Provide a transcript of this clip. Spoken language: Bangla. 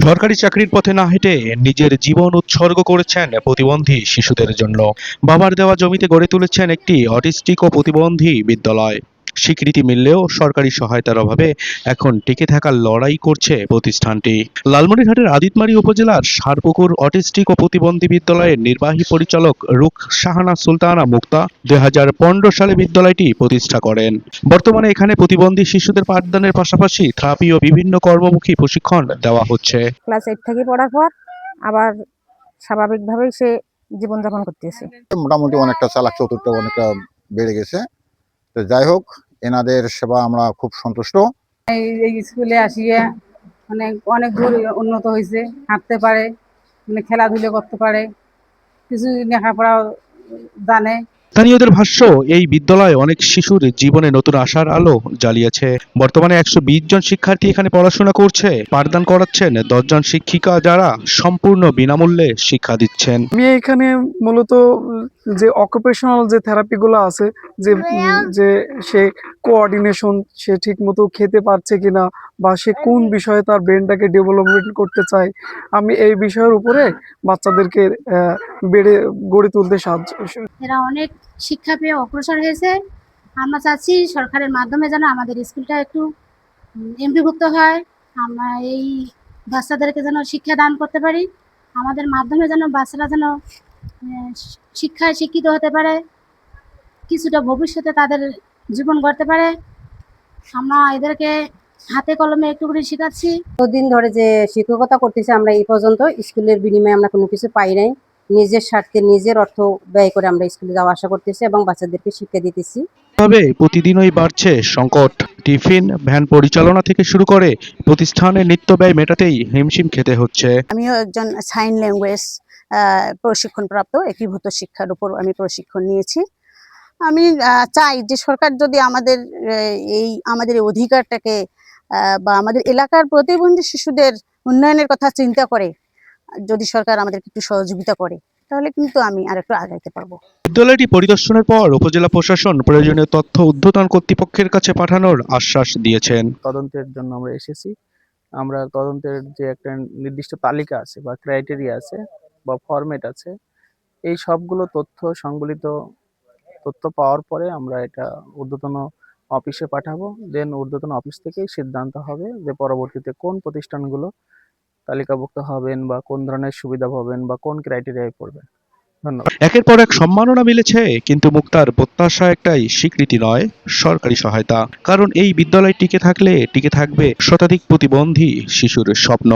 সরকারি চাকরির পথে না হেঁটে নিজের জীবন উৎসর্গ করেছেন প্রতিবন্ধী শিশুদের জন্য। বাবার দেওয়া জমিতে গড়ে তুলেছেন একটি অটিস্টিক ও প্রতিবন্ধী বিদ্যালয়। স্বীকৃতি মিললেও সরকারি সহায়তার অভাবে এখন টিকে থাকার লড়াই করছে প্রতিষ্ঠানটি। লালমনিরহাটের আদিতমারী উপজেলার সারপুকুর অটিস্টিক ও প্রতিবন্ধী বিদ্যালয়ের নির্বাহী পরিচালক রুকসাহানা সুলতানা মুক্তা 2015 সালে বিদ্যালয়টি প্রতিষ্ঠা করেন। বর্তমানে এখানে প্রতিবন্ধী শিশুদের পাঠদানের পাশাপাশি থেরাপি ও বিভিন্ন কর্মমুখী প্রশিক্ষণ দেওয়া হচ্ছে। ক্লাস 8 থেকে পড়ার পর আবার স্বাভাবিকভাবেই সে জীবনযাপন করতেছে। মোটামুটি অনেকটা চালাক চতুরটা অনেকটা বেড়ে গেছে। তো যাই হোক, এনাদের সেবা আমরা খুব সন্তুষ্ট। এই স্কুলে আসিয়া মানে অনেক দূর উন্নত হয়েছে, হাঁটতে পারে, মানে খেলাধুলা করতে পারে, কিছু লেখাপড়াও জানে। স্থানীয়দের ভাষ্য, এই বিদ্যালয় অনেক শিশুর জীবনে নতুন আশার আলো জ্বালিয়েছে। বর্তমানে 120 জন শিক্ষার্থী এখানে পড়াশোনা করছে। পাঠদান করাচ্ছেন 10 জন শিক্ষিকা, যারা সম্পূর্ণ বিনামূল্যে শিক্ষা দিচ্ছেন। আমি এখানে মূলত যে অকুপেশনাল যে থেরাপিগুলো আছে, যে যে সে কোঅর্ডিনেশন, সে ঠিক মতো খেতে পারছে কিনা, বা সে কোন বিষয়ে তার ব্রেনটাকে ডেভেলপমেন্ট করতে চায়, আমি এই বিষয়ের উপরে বাচ্চাদেরকে গড়ে তুলতে সাহায্য। এরা অনেক শিক্ষা পেয়ে অগ্রসর হয়েছে। আমরা চাচ্ছি সরকারের মাধ্যমে যেন আমাদের স্কুলটা একটু এমপিভুক্ত হয়। আমরা এই বাচ্চাদেরকে যেন শিক্ষা দান করতে পারি, আমাদের মাধ্যমে যেন বাচ্চারা যেন শিক্ষায় শিক্ষিত হতে পারে, কিছুটা ভবিষ্যতে তাদের জীবন গড়তে পারে। আমরা এদেরকে হাতে কলমে একটু করে শেখাচ্ছি। দিন ধরে যে শিক্ষকতা করতেছে, আমরা এই পর্যন্ত স্কুলের বিনিময়ে আমরা কোনো কিছু পাই নাই। নিজের স্বার্থে নিজের অর্থ ব্যয় করে আমরা স্কুলে যাওয়া আসা করতেছি এবং বাচ্চাদেরকে শিক্ষা দিতেছি। তবে প্রতিদিনই বাড়ছে সংকট। টিফিন ভ্যান পরিচালনা থেকে শুরু করে প্রতিষ্ঠানের নিত্য ব্যয় মেটাতেই হিমশিম খেতে হচ্ছে। আমিও একজন সাইন ল্যাঙ্গুয়েজ প্রশিক্ষণপ্রাপ্ত, একীভূত শিক্ষার উপর আমি প্রশিক্ষণ নিয়েছি। আমি চাই যে সরকার যদি আমাদের এই অধিকারটাকে বা আমাদের এলাকার প্রতিবন্ধী শিশুদের উন্নয়নের কথা চিন্তা করে, যদি সরকার আমাদেরকে একটু সহযোগিতা করে, তাহলে কিন্তু আমি আরেকটু আগাইতে পারবো। বিদ্যালয়টি পরিদর্শনের পর উপজেলা প্রশাসন প্রয়োজনীয় তথ্য ঊর্ধ্বতন কর্তৃপক্ষের কাছে পাঠানোর আশ্বাস দিয়েছেন। তদন্তের জন্য আমরা এসেছি। আমরা তদন্তের যে একটা নির্দিষ্ট তালিকা আছে বা ক্রাইটেরিয়া আছে বা ফরম্যাট আছে, এই সবগুলো তথ্য সংবলিত তথ্য পাওয়ার পরে আমরা এটা ঊর্ধ্বতন অফিসে পাঠাবো। দেন ঊর্ধ্বতন অফিস থেকেই সিদ্ধান্ত হবে যে পরবর্তীতে কোন প্রতিষ্ঠানগুলো তালিকাভুক্ত হবেন বা কোন ধরনের সুবিধা পাবেন বা কোন ক্রাইটেরিয়ায় পড়বেন। ধন্যবাদ। একের পর এক সম্মাননা মিলেছে, কিন্তু মুক্তার প্রত্যাশা একটাই, স্বীকৃতি নয়, সরকারি সহায়তা। কারণ এই বিদ্যালয় টিকে থাকলে টিকে থাকবে শতাধিক প্রতিবন্ধী শিশুর স্বপ্ন।